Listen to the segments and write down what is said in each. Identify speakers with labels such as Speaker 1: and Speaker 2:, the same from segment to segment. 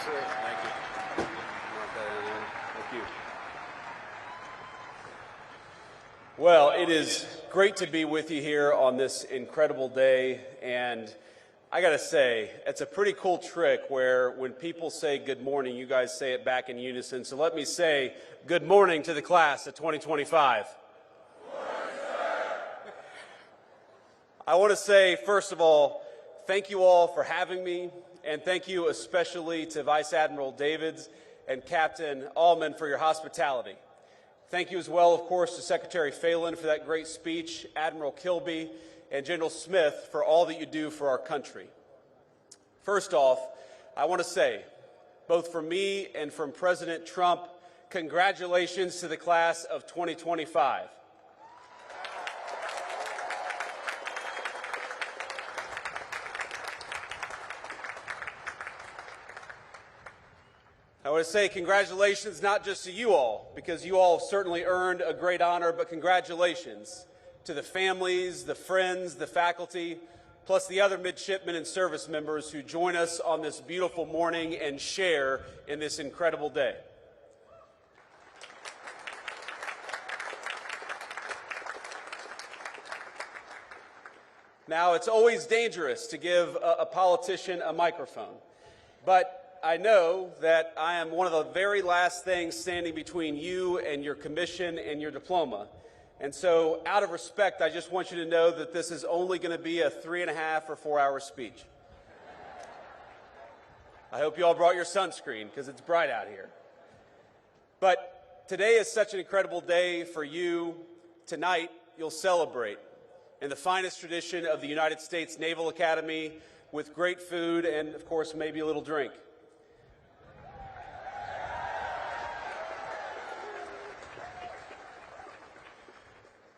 Speaker 1: sir. Thank you. Thank you. Well, it is great to be with you here on this incredible day, and I gotta say, it's a pretty cool trick where when people say good morning, you guys say it back in unison. So let me say good morning to the class of 2025. Good morning, sir. I want to say, first of all, thank you all for having me, and thank you especially to Vice Admiral Davids and Captain Allman for your hospitality. Thank you as well, of course, to Secretary Phelan for that great speech, Admiral Kilby, and General Smith for all that you do for our country. First off, I want to say, both from me and from President Trump, congratulations to the class of 2025. I want to say congratulations not just to you all, because you all certainly earned a great honor, but congratulations to the families, the friends, the faculty, plus the other midshipmen and service members who join us on this beautiful morning and share in this incredible day. Now, it's always dangerous to give a politician a microphone, but I know that I am one of the very last things standing between you and your commission and your diploma. And so, out of respect, I just want you to know that this is only going to be a 3.5 or 4 hour speech. I hope you all brought your sunscreen because it's bright out here. But today is such an incredible day for you. Tonight, you'll celebrate in the finest tradition of the United States Naval Academy with great food and, of course, maybe a little drink.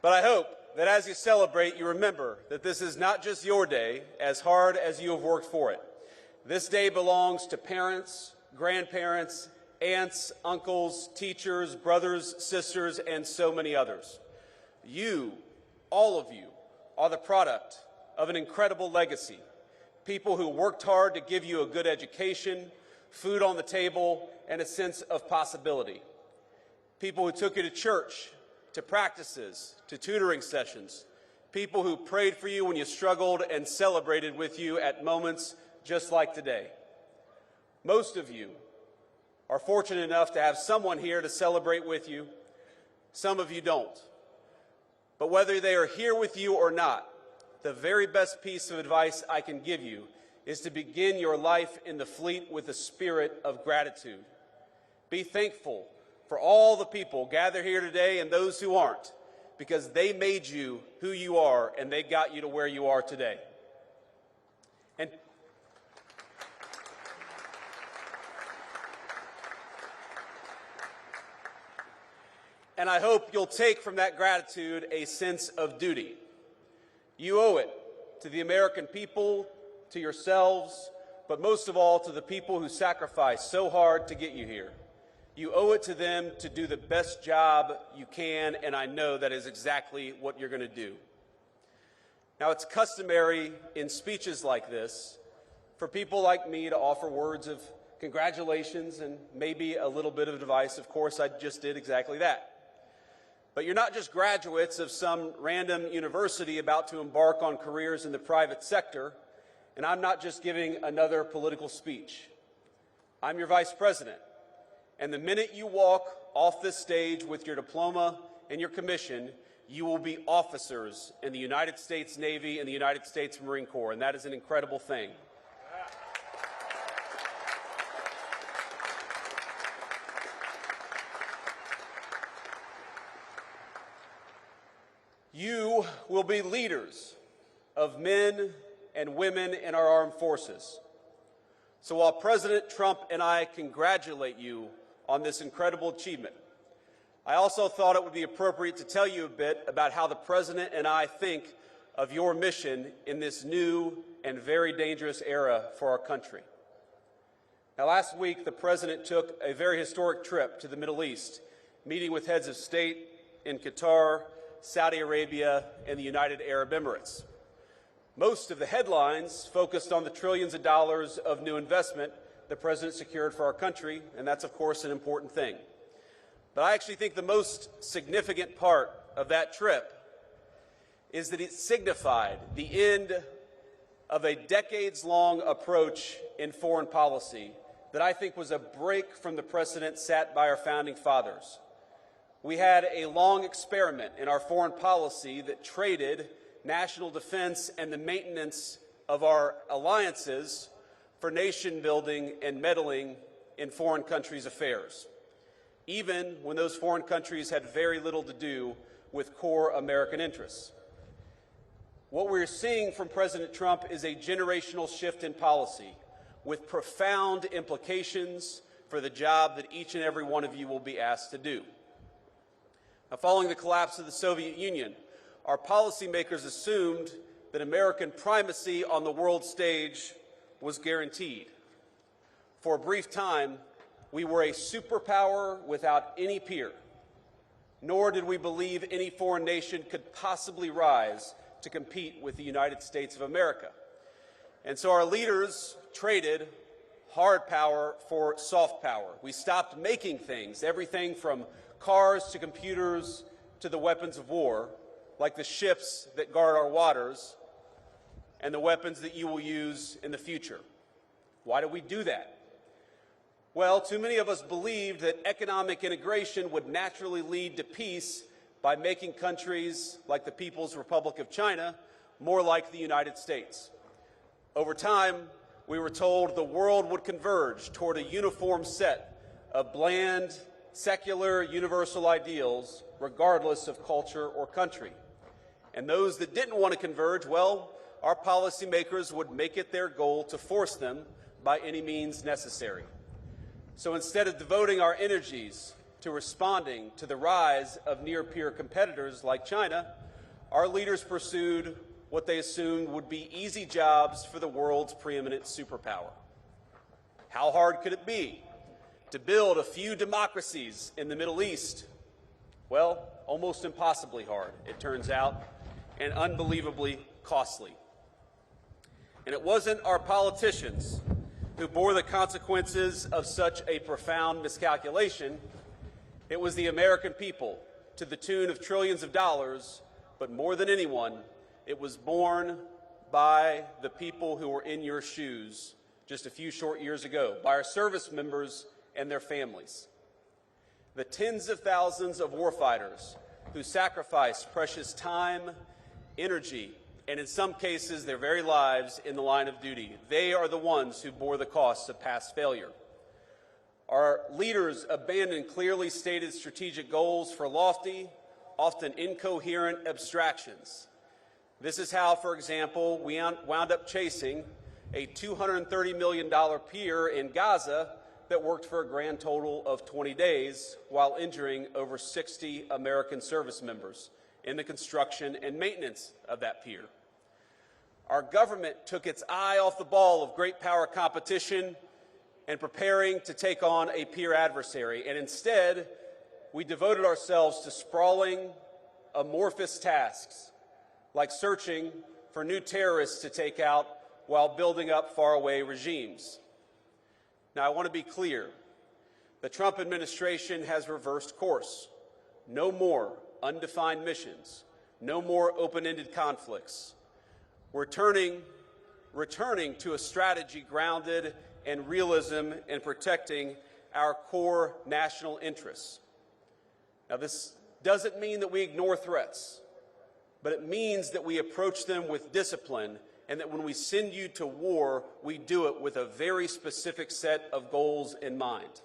Speaker 1: But I hope that as you celebrate, you remember that this is not just your day, as hard as you have worked for it. This day belongs to parents, grandparents, aunts, uncles, teachers, brothers, sisters, and so many others. You, all of you, are the product of an incredible legacy. People who worked hard to give you a good education, food on the table, and a sense of possibility. People who took you to church, to practices, to tutoring sessions, people who prayed for you when you struggled and celebrated with you at moments just like today. Most of you are fortunate enough to have someone here to celebrate with you. Some of you don't. But whether they are here with you or not, the very best piece of advice I can give you is to begin your life in the fleet with a spirit of gratitude. Be thankful for all the people gathered here today and those who aren't, because they made you who you are and they got you to where you are today. And I hope you'll take from that gratitude a sense of duty. You owe it to the American people, to yourselves, but most of all to the people who sacrificed so hard to get you here. You owe it to them to do the best job you can, and I know that is exactly what you're going to do. Now, it's customary in speeches like this for people like me to offer words of congratulations and maybe a little bit of advice. Of course, I just did exactly that. But you're not just graduates of some random university about to embark on careers in the private sector, and I'm not just giving another political speech. I'm your vice president. And the minute you walk off this stage with your diploma and your commission, you will be officers in the United States Navy and the United States Marine Corps, and that is an incredible thing. You will be leaders of men and women in our armed forces. So while President Trump and I congratulate you on this incredible achievement, I also thought it would be appropriate to tell you a bit about how the President and I think of your mission in this new and very dangerous era for our country. Now, last week, the President took a very historic trip to the Middle East, meeting with heads of state in Qatar, Saudi Arabia, and the United Arab Emirates. Most of the headlines focused on the trillions of dollars of new investment the President secured for our country, and that's, of course, an important thing. But I actually think the most significant part of that trip is that it signified the end of a decades-long approach in foreign policy that I think was a break from the precedent set by our founding fathers. We had a long experiment in our foreign policy that traded national defense and the maintenance of our alliances for nation building and meddling in foreign countries' affairs, even when those foreign countries had very little to do with core American interests. What we're seeing from President Trump is a generational shift in policy with profound implications for the job that each and every one of you will be asked to do. Now, following the collapse of the Soviet Union, our policymakers assumed that American primacy on the world stage was guaranteed. For a brief time, we were a superpower without any peer, nor did we believe any foreign nation could possibly rise to compete with the United States of America. And so our leaders traded hard power for soft power. We stopped making things, everything from cars to computers to the weapons of war, like the ships that guard our waters and the weapons that you will use in the future. Why did we do that? Well, too many of us believed that economic integration would naturally lead to peace by making countries like the People's Republic of China more like the United States. Over time, we were told the world would converge toward a uniform set of bland, secular, universal ideals, regardless of culture or country. And those that didn't want to converge, well, our policymakers would make it their goal to force them by any means necessary. So instead of devoting our energies to responding to the rise of near-peer competitors like China, our leaders pursued what they assumed would be easy jobs for the world's preeminent superpower. How hard could it be to build a few democracies in the Middle East? Well, almost impossibly hard, it turns out, and unbelievably costly. And it wasn't our politicians who bore the consequences of such a profound miscalculation. It was the American people, to the tune of trillions of dollars, but more than anyone, it was borne by the people who were in your shoes just a few short years ago, by our service members and their families. The tens of thousands of warfighters who sacrificed precious time, energy, and in some cases their very lives in the line of duty. They are the ones who bore the costs of past failure. Our leaders abandoned clearly stated strategic goals for lofty, often incoherent abstractions. This is how, for example, we wound up chasing a $230 million pier in Gaza that worked for a grand total of 20 days while injuring over 60 American service members in the construction and maintenance of that pier. Our government took its eye off the ball of great power competition and preparing to take on a peer adversary, and instead we devoted ourselves to sprawling, amorphous tasks like searching for new terrorists to take out while building up faraway regimes. Now, I want to be clear. The Trump administration has reversed course. No more undefined missions. No more open-ended conflicts. We're returning to a strategy grounded in realism and protecting our core national interests. Now, this doesn't mean that we ignore threats, but it means that we approach them with discipline, and that when we send you to war, we do it with a very specific set of goals in mind.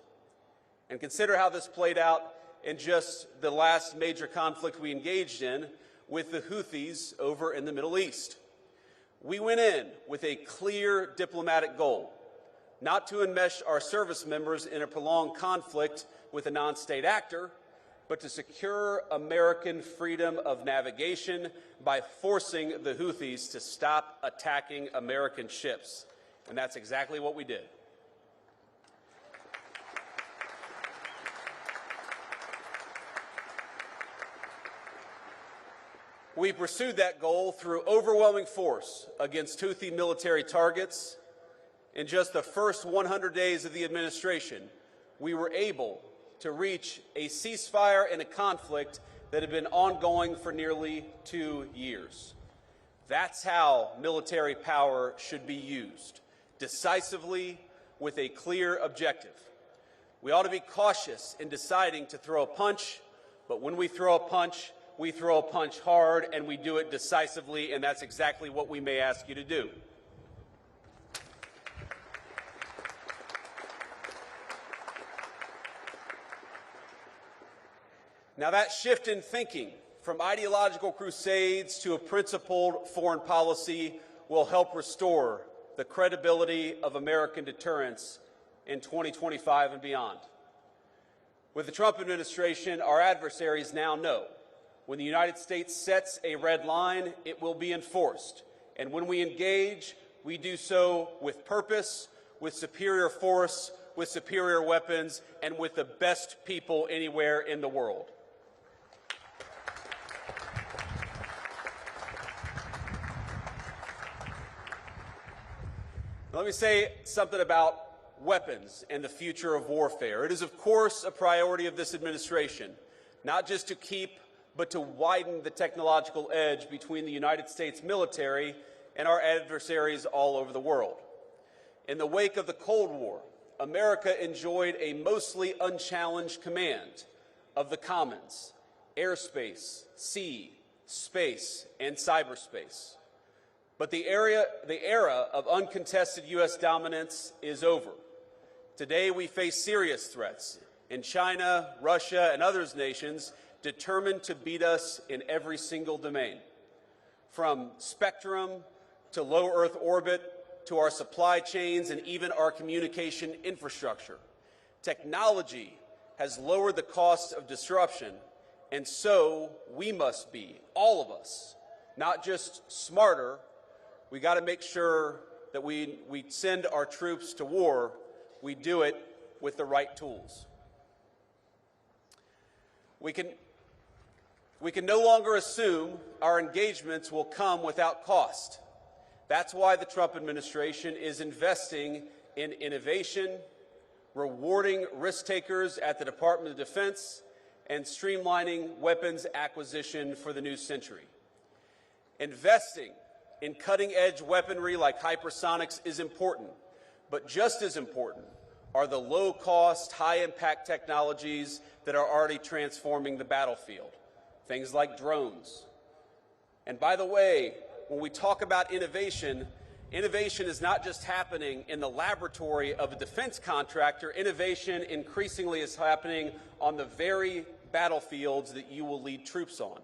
Speaker 1: And consider how this played out in just the last major conflict we engaged in with the Houthis over in the Middle East. We went in with a clear diplomatic goal: not to enmesh our service members in a prolonged conflict with a non-state actor, but to secure American freedom of navigation by forcing the Houthis to stop attacking American ships. And that's exactly what we did. We pursued that goal through overwhelming force against Houthi military targets In just the first 100 days of the administration, we were able to reach a ceasefire in a conflict that had been ongoing for nearly 2 years. That's how military power should be used, decisively, with a clear objective. We ought to be cautious in deciding to throw a punch, but when we throw a punch hard, and we do it decisively, and that's exactly what we may ask you to do. Now, that shift in thinking from ideological crusades to a principled foreign policy will help restore the credibility of American deterrence in 2025 and beyond. With the Trump administration, our adversaries now know when the United States sets a red line, it will be enforced. And when we engage, we do so with purpose, with superior force, with superior weapons, and with the best people anywhere in the world. Let me say something about weapons and the future of warfare. It is, of course, a priority of this administration, not just to keep, but to widen the technological edge between the United States military and our adversaries all over the world. In the wake of the Cold War, America enjoyed a mostly unchallenged command of the commons: airspace, sea, space, and cyberspace. But the era of uncontested U.S. dominance is over. Today, we face serious threats in China, Russia, and other nations determined to beat us in every single domain, from spectrum to low Earth orbit to our supply chains and even our communication infrastructure. Technology has lowered the cost of disruption, and so we must be, all of us, not just smarter. We got to make sure that we send our troops to war, we do it with the right tools. We can no longer assume our engagements will come without cost. That's why the Trump administration is investing in innovation, rewarding risk takers at the Department of Defense, and streamlining weapons acquisition for the new century. Investing in cutting-edge weaponry like hypersonics is important, but just as important are the low-cost, high-impact technologies that are already transforming the battlefield, things like drones. And by the way, when we talk about innovation, innovation is not just happening in the laboratory of a defense contractor. Innovation increasingly is happening on the very battlefields that you will lead troops on.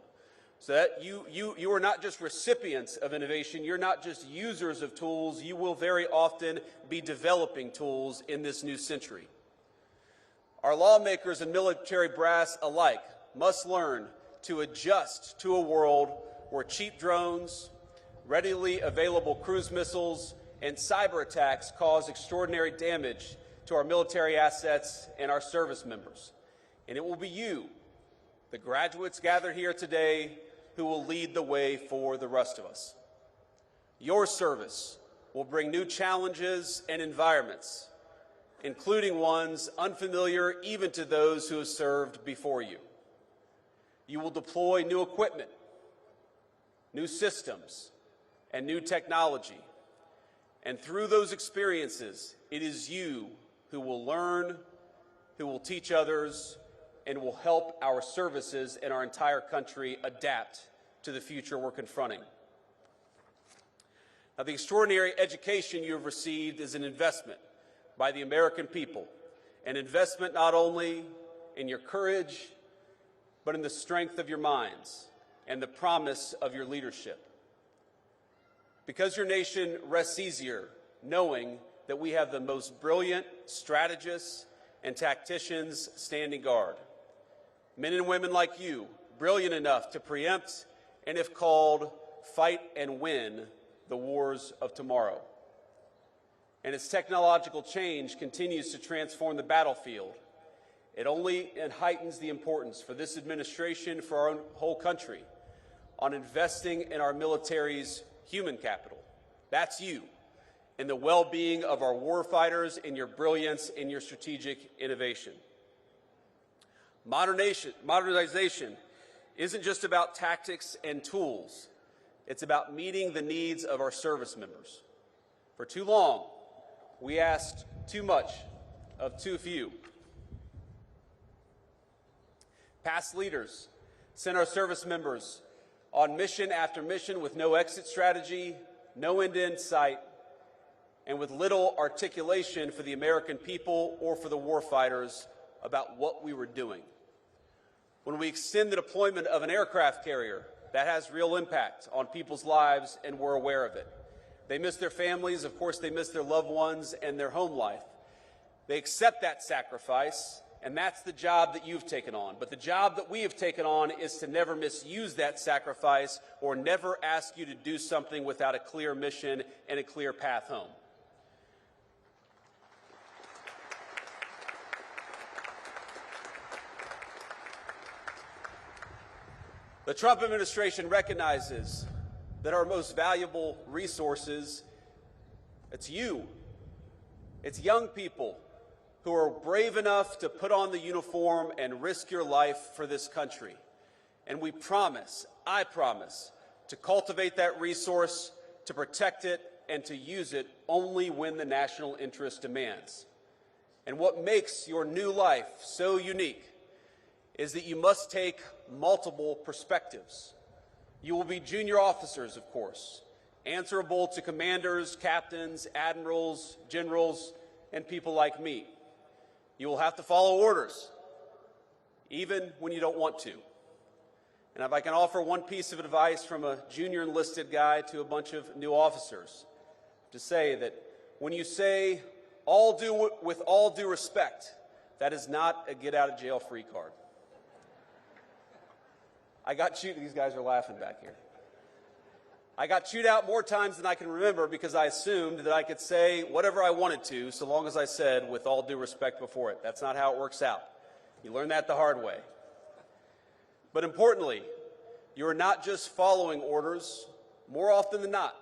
Speaker 1: So that you are not just recipients of innovation, you're not just users of tools, you will very often be developing tools in this new century. Our lawmakers and military brass alike must learn to adjust to a world where cheap drones, readily available cruise missiles, and cyber attacks cause extraordinary damage to our military assets and our service members. And it will be you, the graduates gathered here today, who will lead the way for the rest of us. Your service will bring new challenges and environments, including ones unfamiliar even to those who have served before you. You will deploy new equipment, new systems, and new technology. And through those experiences, it is you who will learn, who will teach others, and will help our services and our entire country adapt to the future we're confronting. Now, the extraordinary education you have received is an investment by the American people, an investment not only in your courage, but in the strength of your minds and the promise of your leadership. Because your nation rests easier knowing that we have the most brilliant strategists and tacticians standing guard. Men and women like you, brilliant enough to preempt and, if called, fight and win the wars of tomorrow. And as technological change continues to transform the battlefield, it only heightens the importance for this administration, for our whole country, on investing in our military's human capital. That's you. in the well-being of our warfighters, in your brilliance, in your strategic innovation. Modernization isn't just about tactics and tools. It's about meeting the needs of our service members. For too long, we asked too much of too few. Past leaders sent our service members on mission after mission with no exit strategy, no end in sight, and with little articulation for the American people or for the warfighters about what we were doing. When we extend the deployment of an aircraft carrier, that has real impact on people's lives, and we're aware of it. They miss their families, of course they miss their loved ones and their home life. They accept that sacrifice, and that's the job that you've taken on. But the job that we have taken on is to never misuse that sacrifice or never ask you to do something without a clear mission and a clear path home. The Trump administration recognizes that our most valuable resources, it's you. It's young people who are brave enough to put on the uniform and risk your life for this country. And we promise, I promise, to cultivate that resource, to protect it, and to use it only when the national interest demands. And what makes your new life so unique is that you must take multiple perspectives. You will be junior officers, of course, answerable to commanders, captains, admirals, generals, and people like me. You will have to follow orders, even when you don't want to. And if I can offer one piece of advice from a junior enlisted guy to a bunch of new officers, to say that when you say with all due respect, that is not a get out of jail free card. These guys are laughing back here. I got chewed out more times than I can remember because I assumed that I could say whatever I wanted to so long as I said with all due respect before it. That's not how it works out. You learn that the hard way. But importantly, you are not just following orders. More often than not,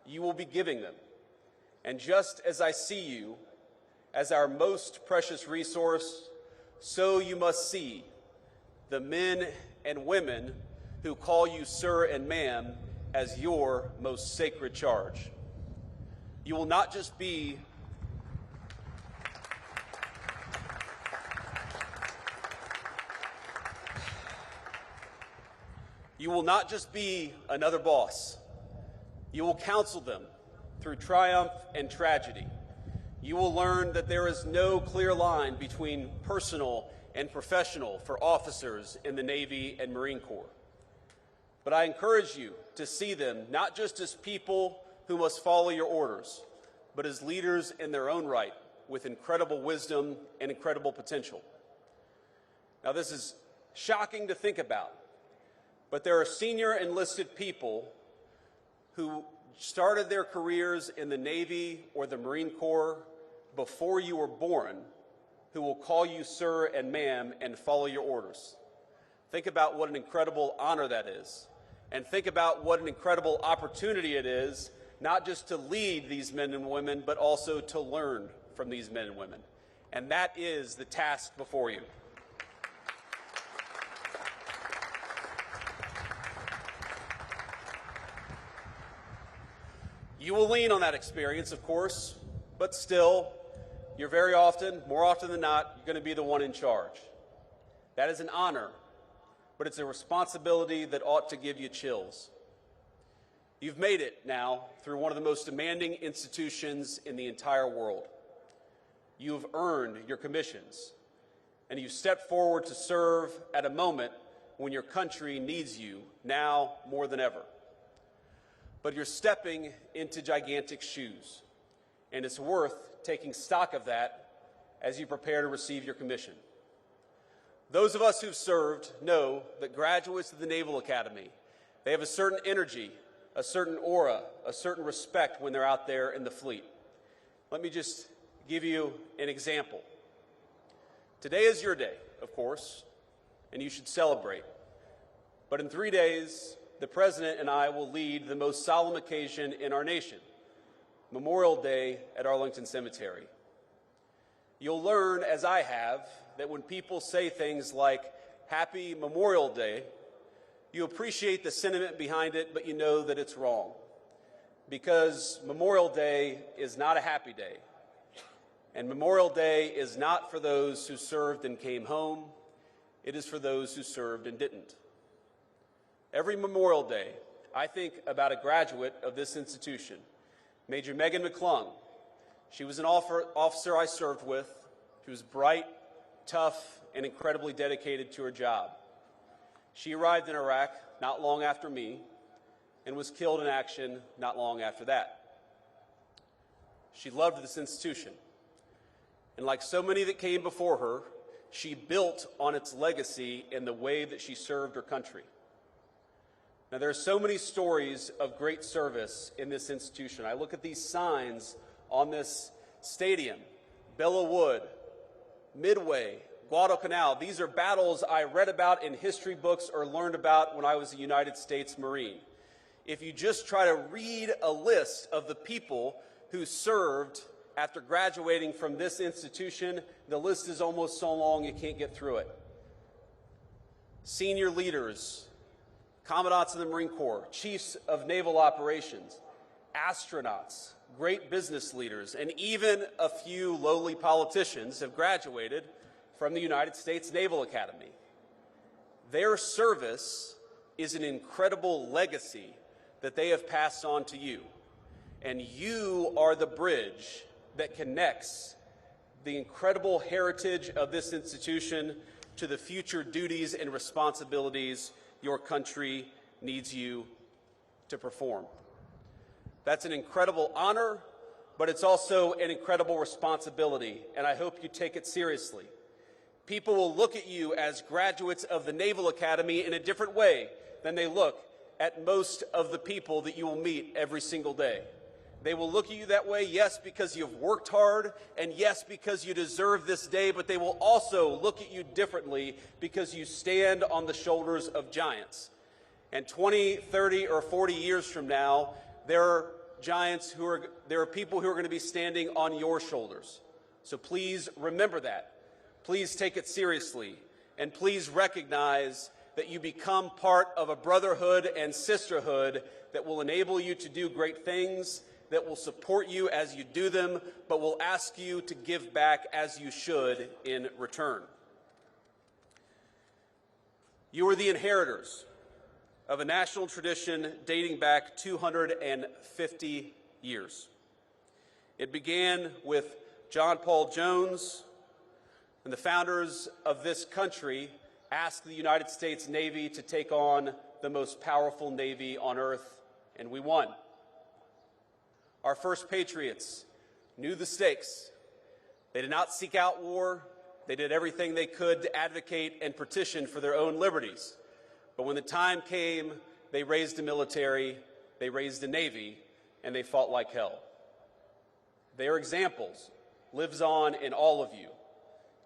Speaker 1: you will be giving them. And just as I see you as our most precious resource, so you must see the men and women who call you sir and ma'am as your most sacred charge. You will not just be another boss. You will counsel them through triumph and tragedy. You will learn that there is no clear line between personal and professional for officers in the Navy and Marine Corps. But I encourage you to see them not just as people who must follow your orders, but as leaders in their own right with incredible wisdom and incredible potential. Now, this is shocking to think about, but there are senior enlisted people who started their careers in the Navy or the Marine Corps before you were born who will call you sir and ma'am and follow your orders. Think about what an incredible honor that is. And think about what an incredible opportunity it is, not just to lead these men and women, but also to learn from these men and women. And that is the task before you. You will lean on that experience, of course, but still, you're more often than not, you're going to be the one in charge. That is an honor, but it's a responsibility that ought to give you chills. You've made it now through one of the most demanding institutions in the entire world. You've earned your commissions, and you've stepped forward to serve at a moment when your country needs you now more than ever. But you're stepping into gigantic shoes, and it's worth taking stock of that as you prepare to receive your commission. Those of us who've served know that graduates of the Naval Academy, they have a certain energy, a certain aura, a certain respect when they're out there in the fleet. Let me just give you an example. Today is your day, of course, and you should celebrate. But in 3 days, the President and I will lead the most solemn occasion in our nation, Memorial Day at Arlington Cemetery. You'll learn, as I have, that when people say things like, "Happy Memorial Day," you appreciate the sentiment behind it, but you know that it's wrong. Because Memorial Day is not a happy day. And Memorial Day is not for those who served and came home. It is for those who served and didn't. Every Memorial Day, I think about a graduate of this institution, Major Megan McClung. She was an officer I served with. She was bright, tough, and incredibly dedicated to her job. She arrived in Iraq not long after me and was killed in action not long after that. She loved this institution, and like so many that came before her, she built on its legacy in the way that she served her country. Now, there are so many stories of great service in this institution. I look at these signs on this stadium: Belleau Wood, Midway, Guadalcanal. These are battles I read about in history books or learned about when I was a United States Marine. If you just try to read a list of the people who served after graduating from this institution, the list is almost so long you can't get through it. Senior leaders, commandants of the Marine Corps, chiefs of naval operations, astronauts, great business leaders, and even a few lowly politicians have graduated from the United States Naval Academy. Their service is an incredible legacy that they have passed on to you, and you are the bridge that connects the incredible heritage of this institution to the future duties and responsibilities your country needs you to perform. That's an incredible honor, but it's also an incredible responsibility, and I hope you take it seriously. People will look at you as graduates of the Naval Academy in a different way than they look at most of the people that you will meet every single day. They will look at you that way, yes, because you've worked hard, and yes, because you deserve this day, but they will also look at you differently because you stand on the shoulders of giants. And 20, 30, or 40 years from now, there are people who are going to be standing on your shoulders. So please remember that. Please take it seriously, and please recognize that you become part of a brotherhood and sisterhood that will enable you to do great things, that will support you as you do them, but will ask you to give back as you should in return. You are the inheritors of a national tradition dating back 250 years. It began with John Paul Jones, and the founders of this country asked the United States Navy to take on the most powerful Navy on earth, and we won. Our first patriots knew the stakes. They did not seek out war. They did everything they could to advocate and petition for their own liberties. But when the time came, they raised a military, they raised a Navy, and they fought like hell. Their examples lives on in all of you.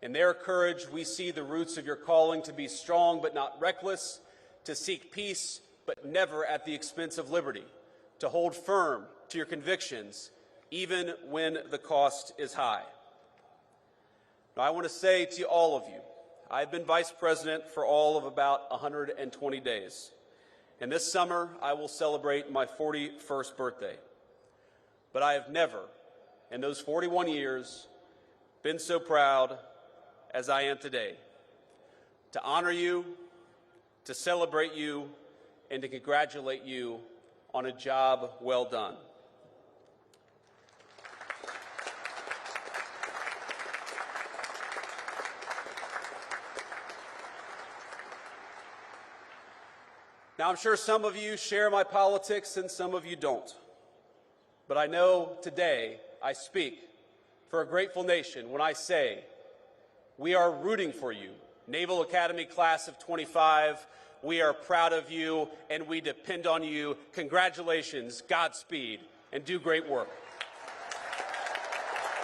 Speaker 1: In their courage, we see the roots of your calling to be strong but not reckless, to seek peace but never at the expense of liberty, to hold firm to your convictions even when the cost is high. Now, I want to say to all of you, I've been vice president for all of about 120 days, and this summer I will celebrate my 41st birthday. But I have never, in those 41 years, been so proud as I am today, to honor you, to celebrate you, and to congratulate you on a job well done. Now, I'm sure some of you share my politics and some of you don't. But I know today I speak for a grateful nation when I say we are rooting for you, Naval Academy class of 25. We are proud of you, and we depend on you. Congratulations, Godspeed, and do great work.